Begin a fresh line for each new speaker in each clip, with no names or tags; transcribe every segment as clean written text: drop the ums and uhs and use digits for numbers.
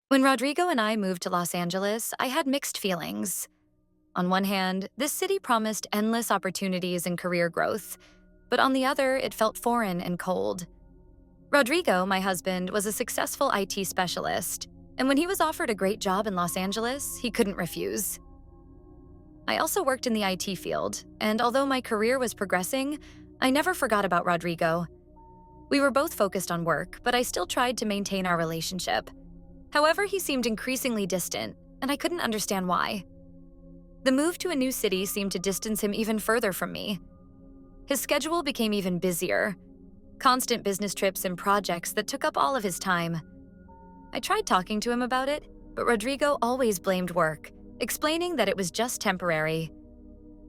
When Rodrigo and I moved to Los Angeles, I had mixed feelings. On one hand, this city promised endless opportunities and career growth, but on the other, it felt foreign and cold. Rodrigo, my husband, was a successful IT specialist, and when he was offered a great job in Los Angeles, he couldn't refuse. I also worked in the IT field, and although my career was progressing, I never forgot about Rodrigo. We were both focused on work, but I still tried to maintain our relationship. However, he seemed increasingly distant, and I couldn't understand why. The move to a new city seemed to distance him even further from me. His schedule became even busier, constant business trips and projects that took up all of his time. I tried talking to him about it, but Rodrigo always blamed work, explaining that it was just temporary.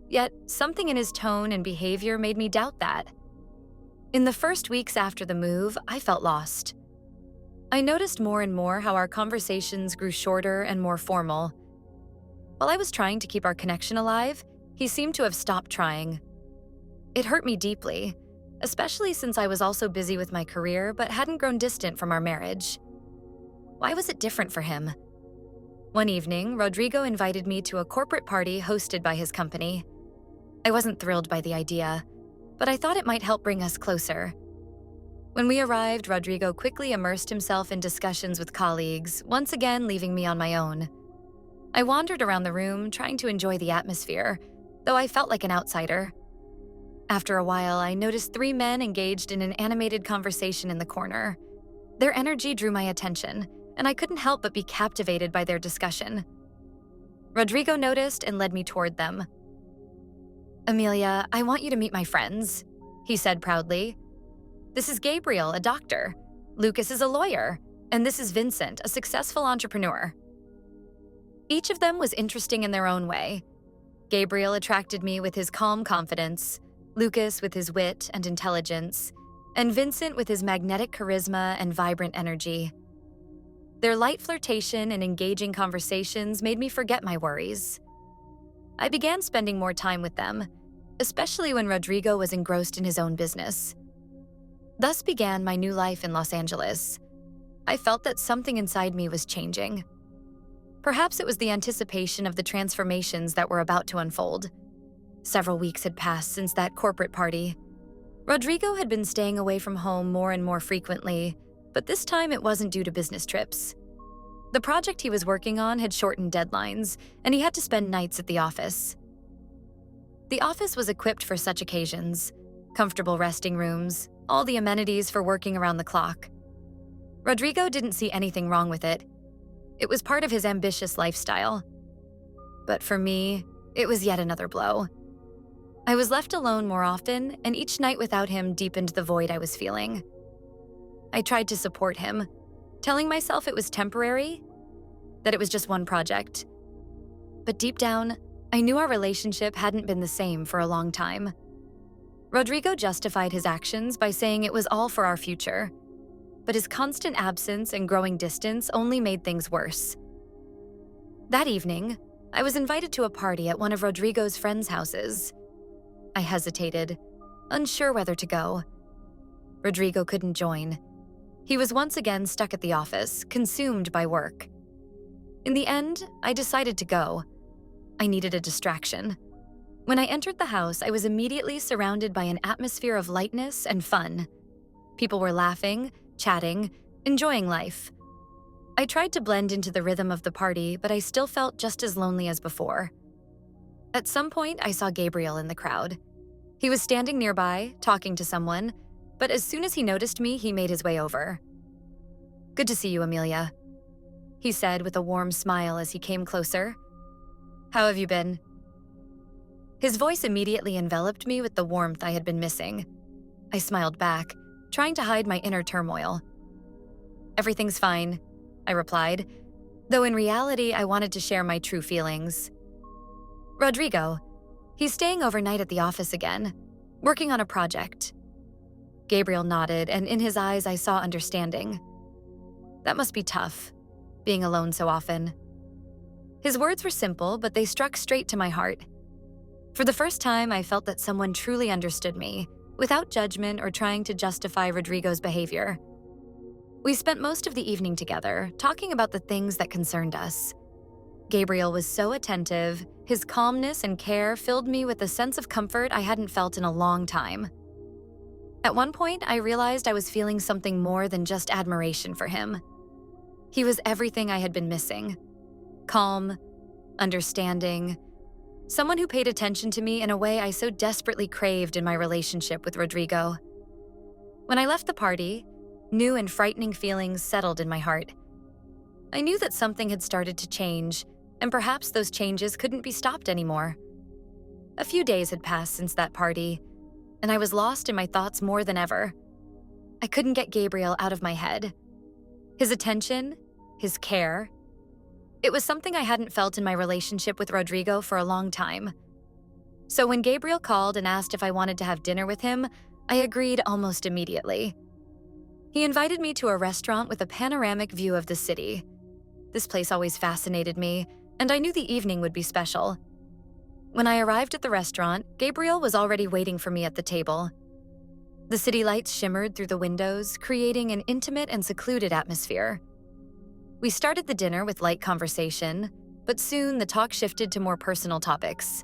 Yet, something in his tone and behavior made me doubt that. In the first weeks after the move, I felt lost. I noticed more and more how our conversations grew shorter and more formal. While I was trying to keep our connection alive, he seemed to have stopped trying. It hurt me deeply, especially since I was also busy with my career but hadn't grown distant from our marriage. Why was it different for him? One evening, Rodrigo invited me to a corporate party hosted by his company. I wasn't thrilled by the idea, but I thought it might help bring us closer. When we arrived, Rodrigo quickly immersed himself in discussions with colleagues, once again leaving me on my own. I wandered around the room, trying to enjoy the atmosphere, though I felt like an outsider. After a while, I noticed three men engaged in an animated conversation in the corner. Their energy drew my attention, and I couldn't help but be captivated by their discussion. Rodrigo noticed and led me toward them. "Amelia, I want you to meet my friends," he said proudly. "This is Gabriel, a doctor. Lucas is a lawyer. And this is Vincent, a successful entrepreneur." Each of them was interesting in their own way. Gabriel attracted me with his calm confidence, Lucas with his wit and intelligence, and Vincent with his magnetic charisma and vibrant energy. Their light flirtation and engaging conversations made me forget my worries. I began spending more time with them, especially when Rodrigo was engrossed in his own business. Thus began my new life in Los Angeles. I felt that something inside me was changing. Perhaps it was the anticipation of the transformations that were about to unfold. Several weeks had passed since that corporate party. Rodrigo had been staying away from home more and more frequently, but this time it wasn't due to business trips. The project he was working on had shortened deadlines, and he had to spend nights at the office. The office was equipped for such occasions: comfortable resting rooms, all the amenities for working around the clock. Rodrigo didn't see anything wrong with it. It was part of his ambitious lifestyle. But for me, it was yet another blow. I was left alone more often, and each night without him deepened the void I was feeling. I tried to support him, telling myself it was temporary, that it was just one project. But deep down, I knew our relationship hadn't been the same for a long time. Rodrigo justified his actions by saying it was all for our future, but his constant absence and growing distance only made things worse. That evening, I was invited to a party at one of Rodrigo's friends' houses. I hesitated, unsure whether to go. Rodrigo couldn't join. He was once again stuck at the office, consumed by work. In the end, I decided to go. I needed a distraction. When I entered the house, I was immediately surrounded by an atmosphere of lightness and fun. People were laughing, chatting, enjoying life. I tried to blend into the rhythm of the party, but I still felt just as lonely as before. At some point, I saw Gabriel in the crowd. He was standing nearby, talking to someone, but as soon as he noticed me, he made his way over. "Good to see you, Amelia," he said with a warm smile as he came closer. "How have you been?" His voice immediately enveloped me with the warmth I had been missing. I smiled back, trying to hide my inner turmoil. "Everything's fine," I replied, though in reality I wanted to share my true feelings. "Rodrigo, he's staying overnight at the office again, working on a project." Gabriel nodded, and in his eyes I saw understanding. That must be tough, being alone so often. His words were simple, but they struck straight to my heart. For the first time, I felt that someone truly understood me, without judgment or trying to justify Rodrigo's behavior. We spent most of the evening together, talking about the things that concerned us. Gabriel was so attentive, his calmness and care filled me with a sense of comfort I hadn't felt in a long time. At one point, I realized I was feeling something more than just admiration for him. He was everything I had been missing. Calm, understanding, someone who paid attention to me in a way I so desperately craved in my relationship with Rodrigo. When I left the party, new and frightening feelings settled in my heart. I knew that something had started to change, and perhaps those changes couldn't be stopped anymore. A few days had passed since that party, and I was lost in my thoughts more than ever. I couldn't get Gabriel out of my head. His attention, his care. It was something I hadn't felt in my relationship with Rodrigo for a long time. So when Gabriel called and asked if I wanted to have dinner with him, I agreed almost immediately. He invited me to a restaurant with a panoramic view of the city. This place always fascinated me, and I knew the evening would be special. When I arrived at the restaurant, Gabriel was already waiting for me at the table. The city lights shimmered through the windows, creating an intimate and secluded atmosphere. We started the dinner with light conversation, but soon the talk shifted to more personal topics.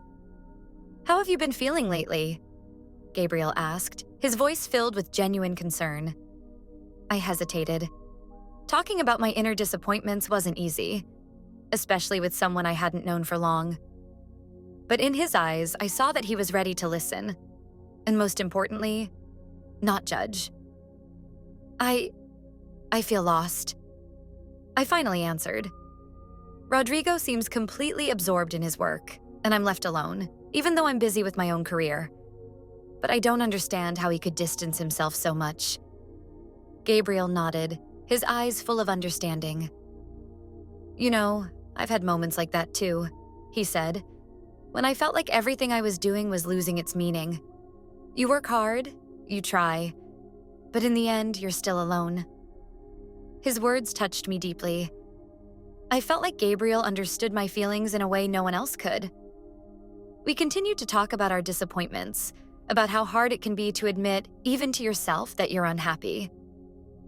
"How have you been feeling lately?" Gabriel asked, his voice filled with genuine concern. I hesitated. Talking about my inner disappointments wasn't easy, especially with someone I hadn't known for long. But in his eyes, I saw that he was ready to listen, and most importantly, not judge. I feel lost. I finally answered. Rodrigo seems completely absorbed in his work, and I'm left alone, even though I'm busy with my own career. But I don't understand how he could distance himself so much. Gabriel nodded, his eyes full of understanding. "You know, I've had moments like that too," he said, "when I felt like everything I was doing was losing its meaning. You work hard, you try, but in the end, you're still alone." His words touched me deeply. I felt like Gabriel understood my feelings in a way no one else could. We continued to talk about our disappointments, about how hard it can be to admit, even to yourself, that you're unhappy.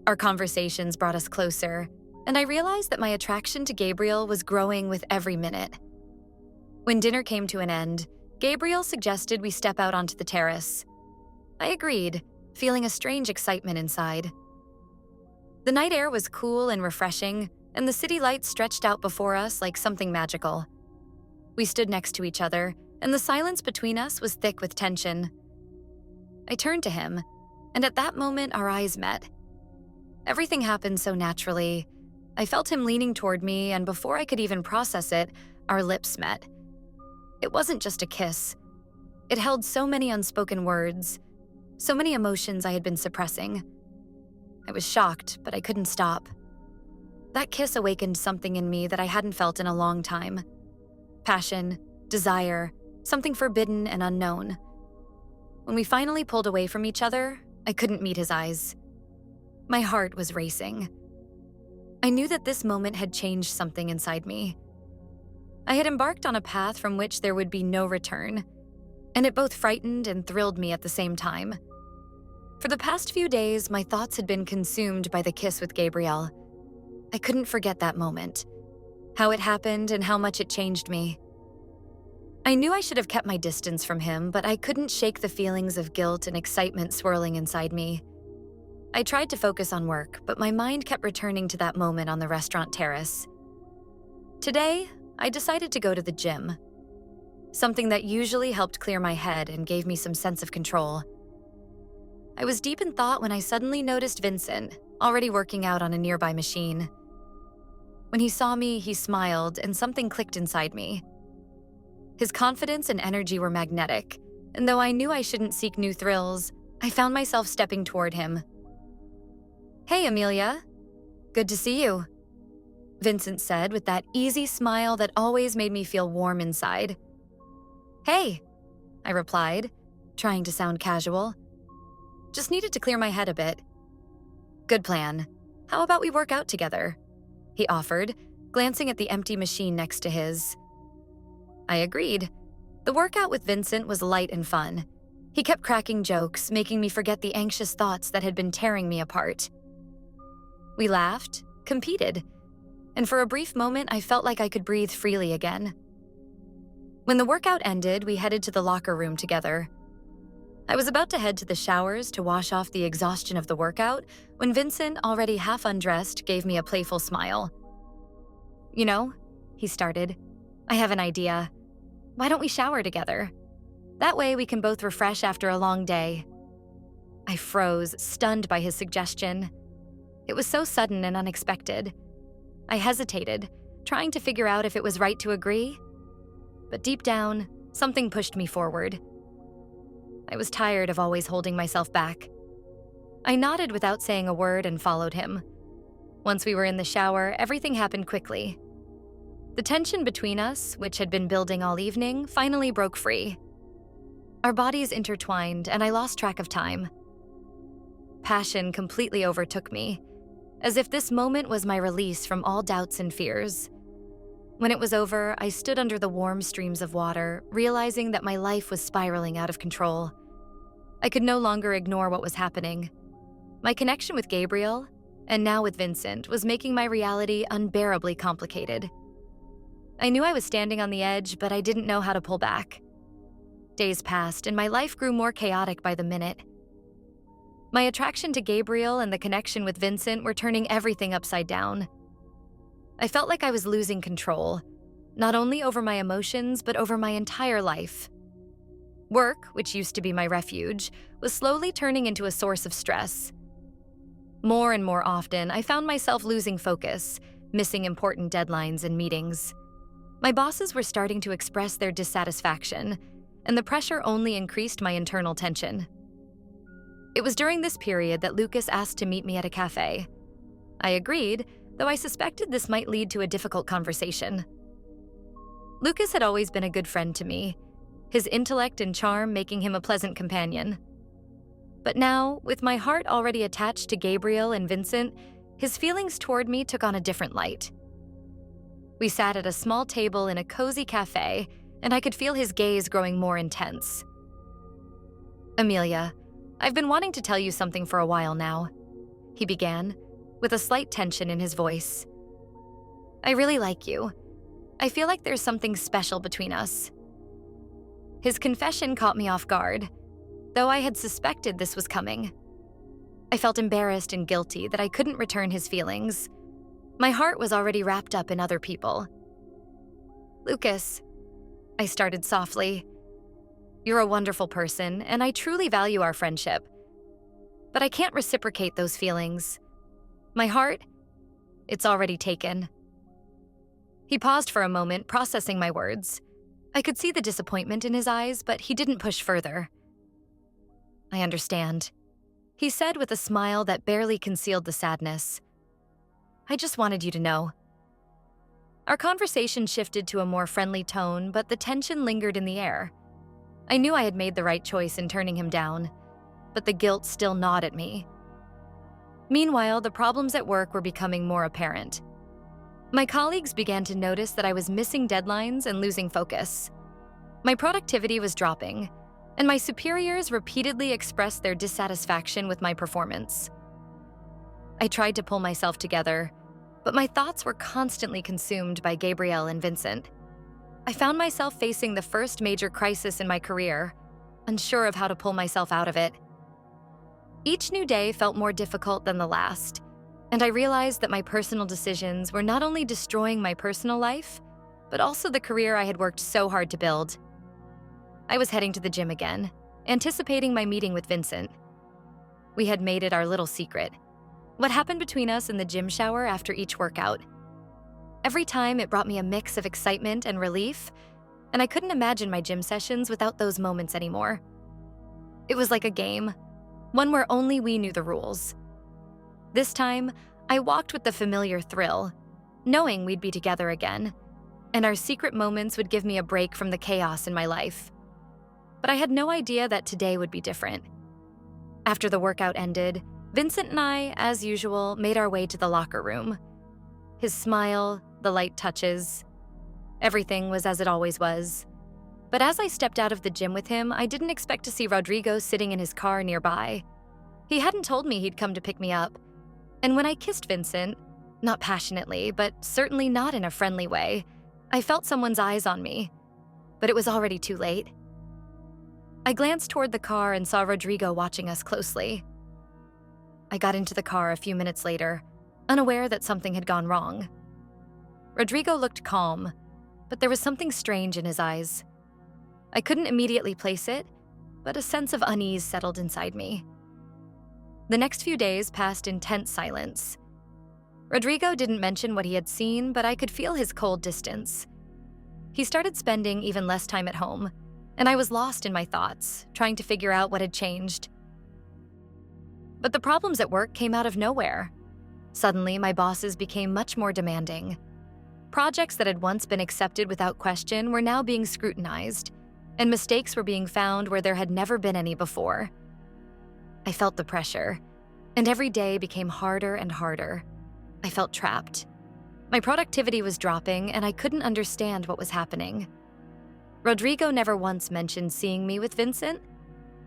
Our conversations brought us closer, and I realized that my attraction to Gabriel was growing with every minute. When dinner came to an end, Gabriel suggested we step out onto the terrace. I agreed, feeling a strange excitement inside. The night air was cool and refreshing, and the city lights stretched out before us like something magical. We stood next to each other, and the silence between us was thick with tension. I turned to him, and at that moment our eyes met. Everything happened so naturally. I felt him leaning toward me, and before I could even process it, our lips met. It wasn't just a kiss. It held so many unspoken words, so many emotions I had been suppressing. I was shocked, but I couldn't stop. That kiss awakened something in me that I hadn't felt in a long time. Passion, desire, something forbidden and unknown. When we finally pulled away from each other, I couldn't meet his eyes. My heart was racing. I knew that this moment had changed something inside me. I had embarked on a path from which there would be no return, and it both frightened and thrilled me at the same time. For the past few days, my thoughts had been consumed by the kiss with Gabriel. I couldn't forget that moment, how it happened and how much it changed me. I knew I should have kept my distance from him, but I couldn't shake the feelings of guilt and excitement swirling inside me. I tried to focus on work, but my mind kept returning to that moment on the restaurant terrace. Today, I decided to go to the gym, something that usually helped clear my head and gave me some sense of control. I was deep in thought when I suddenly noticed Vincent, already working out on a nearby machine. When he saw me, he smiled, and something clicked inside me. His confidence and energy were magnetic, and though I knew I shouldn't seek new thrills, I found myself stepping toward him. "Hey, Amelia. Good to see you," Vincent said with that easy smile that always made me feel warm inside. "Hey," I replied, trying to sound casual. "Just needed to clear my head a bit." "Good plan. How about we work out together?" he offered, glancing at the empty machine next to his. I agreed. The workout with Vincent was light and fun. He kept cracking jokes, making me forget the anxious thoughts that had been tearing me apart. We laughed, competed, and for a brief moment I felt like I could breathe freely again. When the workout ended, we headed to the locker room together. I was about to head to the showers to wash off the exhaustion of the workout when Vincent, already half undressed, gave me a playful smile. "You know," he started, "I have an idea. Why don't we shower together? That way we can both refresh after a long day." I froze, stunned by his suggestion. It was so sudden and unexpected. I hesitated, trying to figure out if it was right to agree. But deep down, something pushed me forward. I was tired of always holding myself back. I nodded without saying a word and followed him. Once we were in the shower, everything happened quickly. The tension between us, which had been building all evening, finally broke free. Our bodies intertwined, and I lost track of time. Passion completely overtook me, as if this moment was my release from all doubts and fears. When it was over, I stood under the warm streams of water, realizing that my life was spiraling out of control. I could no longer ignore what was happening. My connection with Gabriel, and now with Vincent, was making my reality unbearably complicated. I knew I was standing on the edge, but I didn't know how to pull back. Days passed, and my life grew more chaotic by the minute. My attraction to Gabriel and the connection with Vincent were turning everything upside down. I felt like I was losing control, not only over my emotions, but over my entire life. Work, which used to be my refuge, was slowly turning into a source of stress. More and more often, I found myself losing focus, missing important deadlines and meetings. My bosses were starting to express their dissatisfaction, and the pressure only increased my internal tension. It was during this period that Lucas asked to meet me at a cafe. I agreed, though I suspected this might lead to a difficult conversation. Lucas had always been a good friend to me, his intellect and charm making him a pleasant companion. But now, with my heart already attached to Gabriel and Vincent, his feelings toward me took on a different light. We sat at a small table in a cozy cafe, and I could feel his gaze growing more intense. "Amelia, I've been wanting to tell you something for a while now," he began, with a slight tension in his voice. "I really like you. I feel like there's something special between us." His confession caught me off guard, though I had suspected this was coming. I felt embarrassed and guilty that I couldn't return his feelings. My heart was already wrapped up in other people. "Lucas," I started softly, "you're a wonderful person, and I truly value our friendship. But I can't reciprocate those feelings. My heart, it's already taken." He paused for a moment, processing my words. I could see the disappointment in his eyes, but he didn't push further. "I understand," he said with a smile that barely concealed the sadness. "I just wanted you to know." Our conversation shifted to a more friendly tone, but the tension lingered in the air. I knew I had made the right choice in turning him down, but the guilt still gnawed at me. Meanwhile, the problems at work were becoming more apparent. My colleagues began to notice that I was missing deadlines and losing focus. My productivity was dropping, and my superiors repeatedly expressed their dissatisfaction with my performance. I tried to pull myself together, but my thoughts were constantly consumed by Gabriel and Vincent. I found myself facing the first major crisis in my career, unsure of how to pull myself out of it. Each new day felt more difficult than the last, and I realized that my personal decisions were not only destroying my personal life, but also the career I had worked so hard to build. I was heading to the gym again, anticipating my meeting with Vincent. We had made it our little secret. What happened between us in the gym shower after each workout. Every time it brought me a mix of excitement and relief, and I couldn't imagine my gym sessions without those moments anymore. It was like a game, one where only we knew the rules. This time, I walked with the familiar thrill, knowing we'd be together again, and our secret moments would give me a break from the chaos in my life. But I had no idea that today would be different. After the workout ended, Vincent and I, as usual, made our way to the locker room. His smile, the light touches, everything was as it always was. But as I stepped out of the gym with him, I didn't expect to see Rodrigo sitting in his car nearby. He hadn't told me he'd come to pick me up, And when I kissed Vincent, not passionately, but certainly not in a friendly way, I felt someone's eyes on me, but it was already too late. I glanced toward the car and saw Rodrigo watching us closely. I got into the car a few minutes later, unaware that something had gone wrong. Rodrigo looked calm, but there was something strange in his eyes. I couldn't immediately place it, but a sense of unease settled inside me. The next few days passed in tense silence. Rodrigo didn't mention what he had seen, but I could feel his cold distance. He started spending even less time at home, and I was lost in my thoughts, trying to figure out what had changed. But the problems at work came out of nowhere. Suddenly, my bosses became much more demanding. Projects that had once been accepted without question were now being scrutinized, and mistakes were being found where there had never been any before. I felt the pressure, and every day became harder and harder. I felt trapped. My productivity was dropping, and I couldn't understand what was happening. Rodrigo never once mentioned seeing me with Vincent,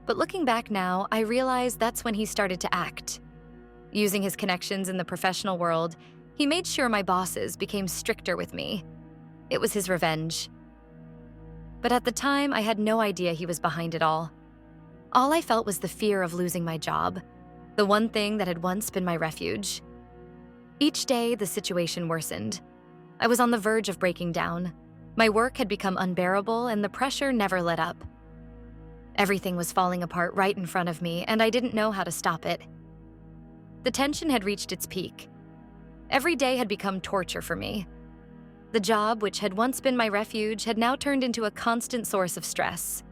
but looking back now, I realize that's when he started to act. Using his connections in the professional world, he made sure my bosses became stricter with me. It was his revenge. But at the time, I had no idea he was behind it all. All I felt was the fear of losing my job, the one thing that had once been my refuge. Each day, the situation worsened. I was on the verge of breaking down. My work had become unbearable, and the pressure never let up. Everything was falling apart right in front of me, and I didn't know how to stop it. The tension had reached its peak. Every day had become torture for me. The job, which had once been my refuge, had now turned into a constant source of stress.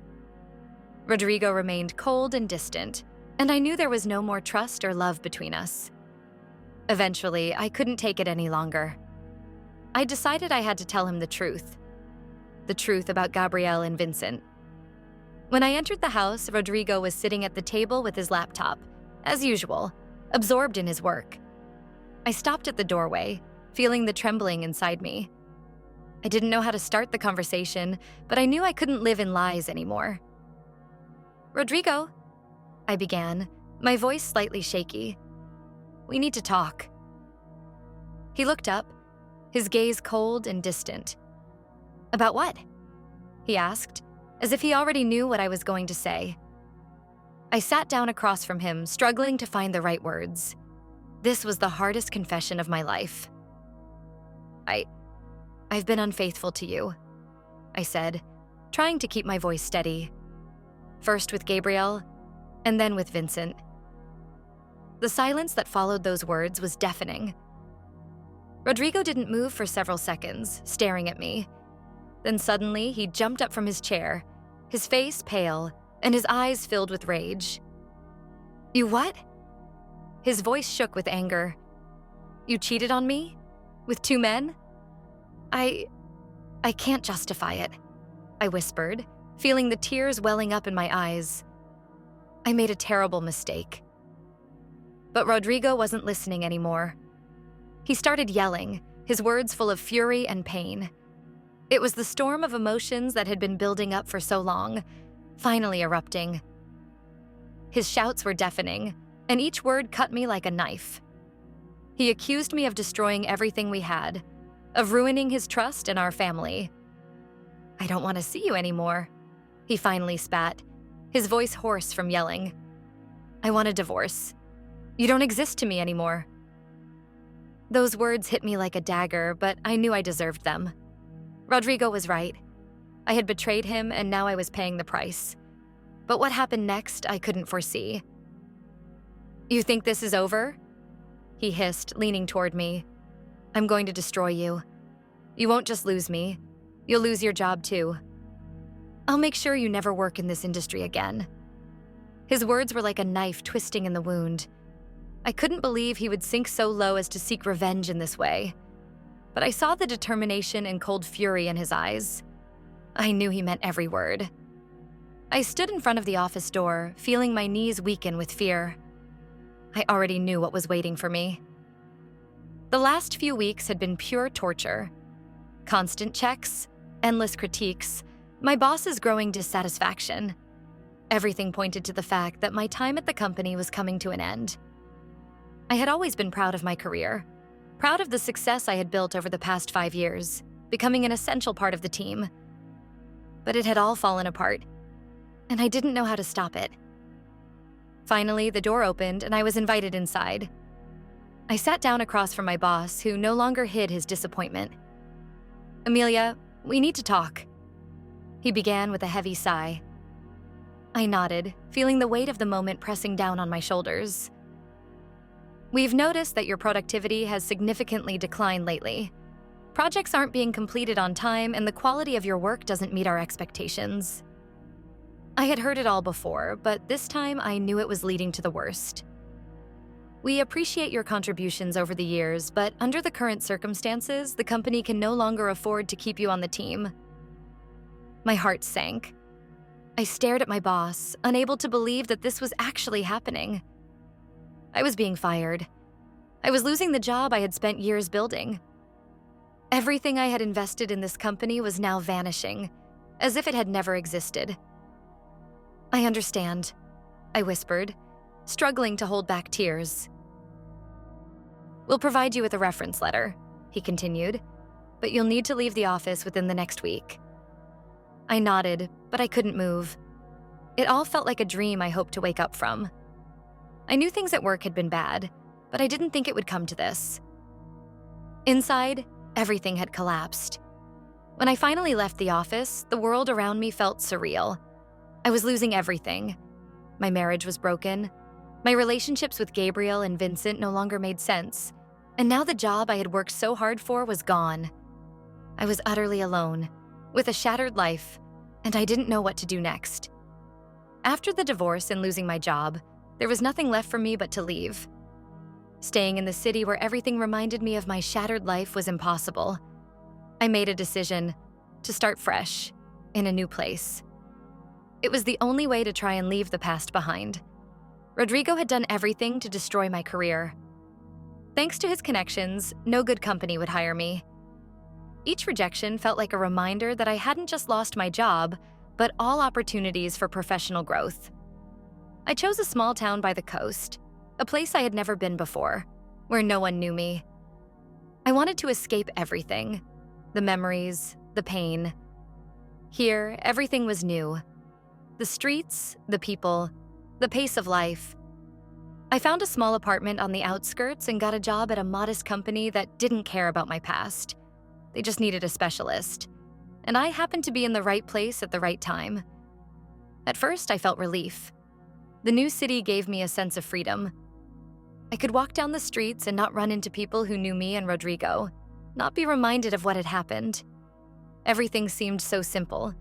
Rodrigo remained cold and distant, and I knew there was no more trust or love between us. Eventually, I couldn't take it any longer. I decided I had to tell him the truth about Gabrielle and Vincent. When I entered the house, Rodrigo was sitting at the table with his laptop, as usual, absorbed in his work. I stopped at the doorway, feeling the trembling inside me. I didn't know how to start the conversation, but I knew I couldn't live in lies anymore. "Rodrigo," I began, my voice slightly shaky. "We need to talk." He looked up, his gaze cold and distant. "About what?" he asked, as if he already knew what I was going to say. I sat down across from him, struggling to find the right words. This was the hardest confession of my life. I've been unfaithful to you," I said, trying to keep my voice steady. First with Gabrielle, and then with Vincent. The silence that followed those words was deafening. Rodrigo didn't move for several seconds, staring at me. Then suddenly, he jumped up from his chair, his face pale, and his eyes filled with rage. "You what?" His voice shook with anger. "You cheated on me? With 2 men?" I can't justify it," I whispered, feeling the tears welling up in my eyes. I made a terrible mistake. But Rodrigo wasn't listening anymore. He started yelling, his words full of fury and pain. It was the storm of emotions that had been building up for so long, finally erupting. His shouts were deafening, and each word cut me like a knife. He accused me of destroying everything we had, of ruining his trust and our family. "I don't want to see you anymore," he finally spat, his voice hoarse from yelling. "I want a divorce. You don't exist to me anymore." Those words hit me like a dagger, but I knew I deserved them. Rodrigo was right. I had betrayed him, and now I was paying the price. But what happened next, I couldn't foresee. "You think this is over?" he hissed, leaning toward me. "I'm going to destroy you. You won't just lose me. You'll lose your job too. I'll make sure you never work in this industry again." His words were like a knife twisting in the wound. I couldn't believe he would sink so low as to seek revenge in this way. But I saw the determination and cold fury in his eyes. I knew he meant every word. I stood in front of the office door, feeling my knees weaken with fear. I already knew what was waiting for me. The last few weeks had been pure torture. Constant checks, endless critiques, my boss's growing dissatisfaction. Everything pointed to the fact that my time at the company was coming to an end. I had always been proud of my career, proud of the success I had built over the past 5 years, becoming an essential part of the team. But it had all fallen apart, and I didn't know how to stop it. Finally, the door opened and I was invited inside. I sat down across from my boss, who no longer hid his disappointment. "Amelia, we need to talk," he began with a heavy sigh. I nodded, feeling the weight of the moment pressing down on my shoulders. "We've noticed that your productivity has significantly declined lately. Projects aren't being completed on time, and the quality of your work doesn't meet our expectations." I had heard it all before, but this time I knew it was leading to the worst. "We appreciate your contributions over the years, but under the current circumstances, the company can no longer afford to keep you on the team." My heart sank. I stared at my boss, unable to believe that this was actually happening. I was being fired. I was losing the job I had spent years building. Everything I had invested in this company was now vanishing, as if it had never existed. "I understand," I whispered, struggling to hold back tears. "We'll provide you with a reference letter," he continued, "but you'll need to leave the office within the next week." I nodded, but I couldn't move. It all felt like a dream I hoped to wake up from. I knew things at work had been bad, but I didn't think it would come to this. Inside, everything had collapsed. When I finally left the office, the world around me felt surreal. I was losing everything. My marriage was broken. My relationships with Gabriel and Vincent no longer made sense. And now the job I had worked so hard for was gone. I was utterly alone, with a shattered life, and I didn't know what to do next. After the divorce and losing my job, there was nothing left for me but to leave. Staying in the city where everything reminded me of my shattered life was impossible. I made a decision to start fresh, in a new place. It was the only way to try and leave the past behind. Rodrigo had done everything to destroy my career. Thanks to his connections, no good company would hire me. Each rejection felt like a reminder that I hadn't just lost my job, but all opportunities for professional growth. I chose a small town by the coast, a place I had never been before, where no one knew me. I wanted to escape everything, the memories, the pain. Here, everything was new. The streets, the people, the pace of life. I found a small apartment on the outskirts and got a job at a modest company that didn't care about my past. They just needed a specialist. And I happened to be in the right place at the right time. At first, I felt relief. The new city gave me a sense of freedom. I could walk down the streets and not run into people who knew me and Rodrigo, not be reminded of what had happened. Everything seemed so simple.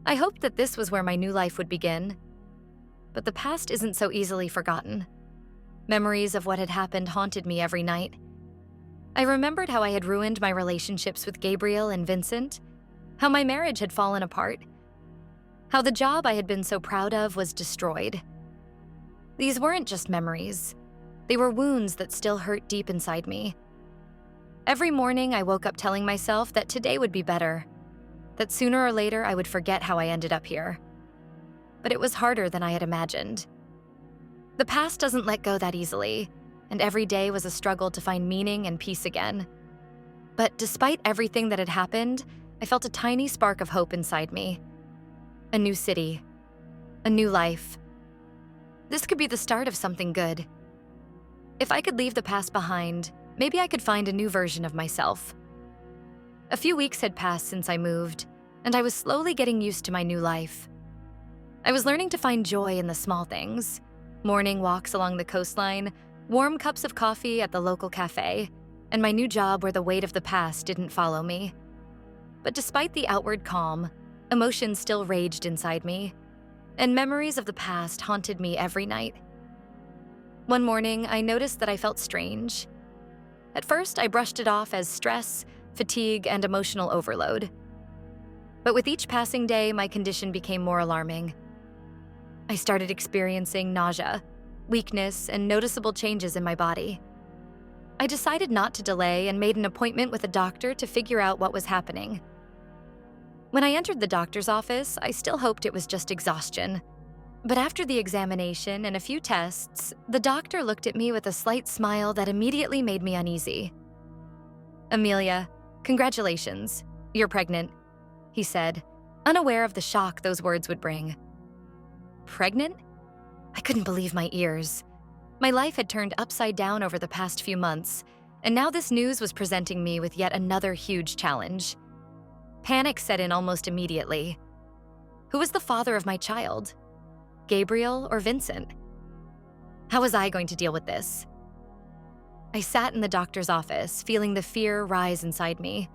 I hoped that this was where my new life would begin. But the past isn't so easily forgotten. Memories of what had happened haunted me every night. I remembered how I had ruined my relationships with Gabriel and Vincent, how my marriage had fallen apart, how the job I had been so proud of was destroyed. These weren't just memories. They were wounds that still hurt deep inside me. Every morning, I woke up telling myself that today would be better, that sooner or later I would forget how I ended up here. But it was harder than I had imagined. The past doesn't let go that easily, and every day was a struggle to find meaning and peace again. But despite everything that had happened, I felt a tiny spark of hope inside me. A new city, a new life. This could be the start of something good. If I could leave the past behind, maybe I could find a new version of myself. A few weeks had passed since I moved, and I was slowly getting used to my new life. I was learning to find joy in the small things: morning walks along the coastline, warm cups of coffee at the local cafe, and my new job where the weight of the past didn't follow me. But despite the outward calm, emotions still raged inside me, and memories of the past haunted me every night. One morning, I noticed that I felt strange. At first, I brushed it off as stress, fatigue, and emotional overload. But with each passing day, my condition became more alarming. I started experiencing nausea, weakness, and noticeable changes in my body. I decided not to delay and made an appointment with a doctor to figure out what was happening. When I entered the doctor's office, I still hoped it was just exhaustion. But after the examination and a few tests, the doctor looked at me with a slight smile that immediately made me uneasy. "Amelia, congratulations. You're pregnant," he said, unaware of the shock those words would bring. Pregnant? I couldn't believe my ears. My life had turned upside down over the past few months, and now this news was presenting me with yet another huge challenge. Panic set in almost immediately. Who was the father of my child? Gabriel or Vincent? How was I going to deal with this? I sat in the doctor's office, feeling the fear rise inside me.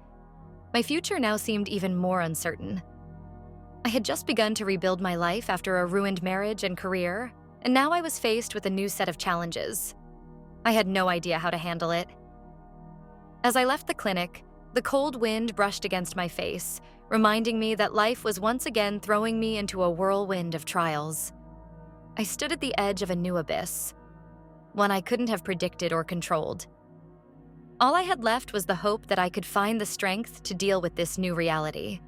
My future now seemed even more uncertain. I had just begun to rebuild my life after a ruined marriage and career, and now I was faced with a new set of challenges. I had no idea how to handle it. As I left the clinic, the cold wind brushed against my face, reminding me that life was once again throwing me into a whirlwind of trials. I stood at the edge of a new abyss, one I couldn't have predicted or controlled. All I had left was the hope that I could find the strength to deal with this new reality.